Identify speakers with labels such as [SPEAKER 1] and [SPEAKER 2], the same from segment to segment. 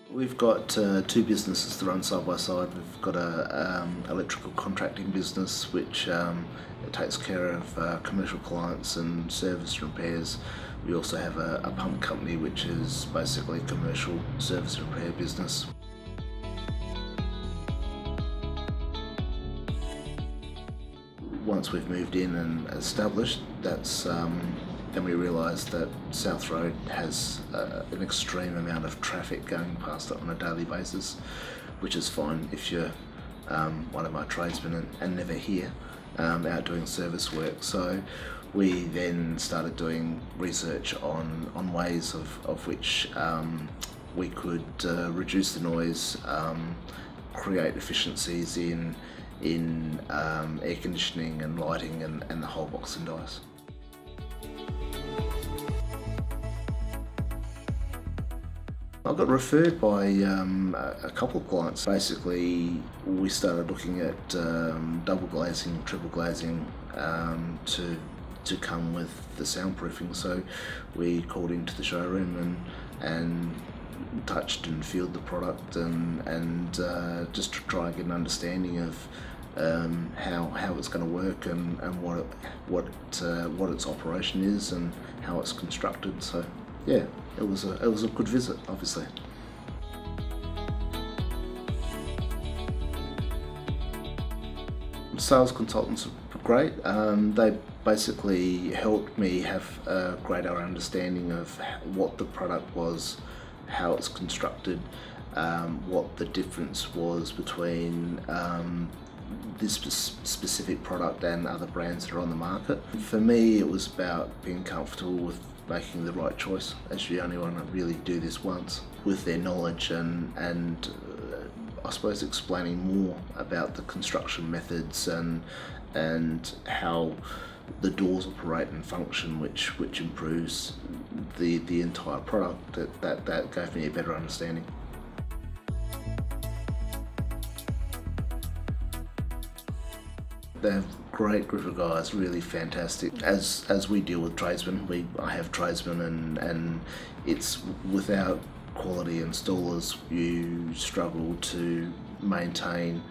[SPEAKER 1] We've got two businesses that run side by side. We've got a electrical contracting business which it takes care of commercial clients and service repairs. We also have a pump company which is basically a commercial service repair business. Once we've moved in and established, then we realised that South Road has an extreme amount of traffic going past it on a daily basis, which is fine if you're one of my tradesmen and never here out doing service work. So we then started doing research on ways of which we could reduce the noise, create efficiencies in air conditioning and lighting and the whole box and dice. I got referred by a couple of clients. Basically, we started looking at double glazing, triple glazing to come with the soundproofing. So we called into the showroom and touched and fielded the product and just to try and get an understanding of how it's going to work and what its operation is and how it's constructed. So yeah, it was a good visit, obviously. Sales consultants are great. They basically helped me have a greater understanding of what the product was, how it's constructed, what the difference was between this specific product and other brands that are on the market. For me, it was about being comfortable with making the right choice, as you only want to really do this once, with their knowledge and I suppose explaining more about the construction methods and how the doors operate and function, which improves the entire product. That gave me a better understanding. They're a great group of guys, really fantastic. As we deal with tradesmen, I have tradesmen and it's without quality installers you struggle to maintain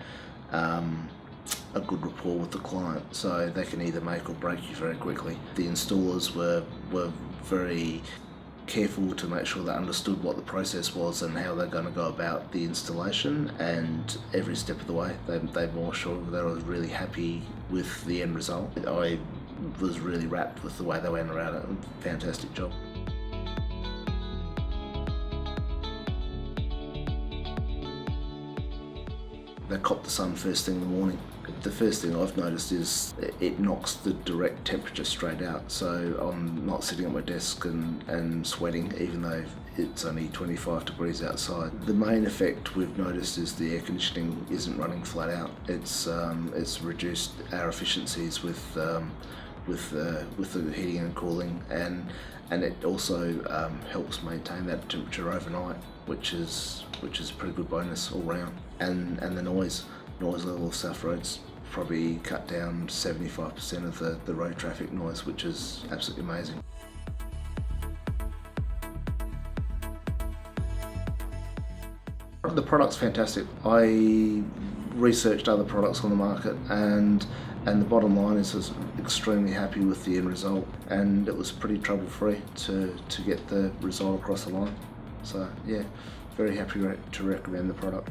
[SPEAKER 1] a good rapport with the client, so they can either make or break you very quickly. The installers were very careful to make sure they understood what the process was and how they're going to go about the installation, and every step of the way they made sure they were really happy with the end result. I was really wrapped with the way they went around it. Fantastic job. They cop the sun first thing in the morning. The first thing I've noticed is it knocks the direct temperature straight out, so I'm not sitting at my desk and sweating even though it's only 25 degrees outside. The main effect we've noticed is the air conditioning isn't running flat out. It's reduced our efficiencies with the heating and cooling, and it also helps maintain that temperature overnight, which is a pretty good bonus all round. And the noise level of South Road's probably cut down 75% of the road traffic noise, which is absolutely amazing. The product's fantastic. I researched other products on the market and the bottom line is I was extremely happy with the end result, and it was pretty trouble-free to get the result across the line. So yeah, very happy to recommend the product.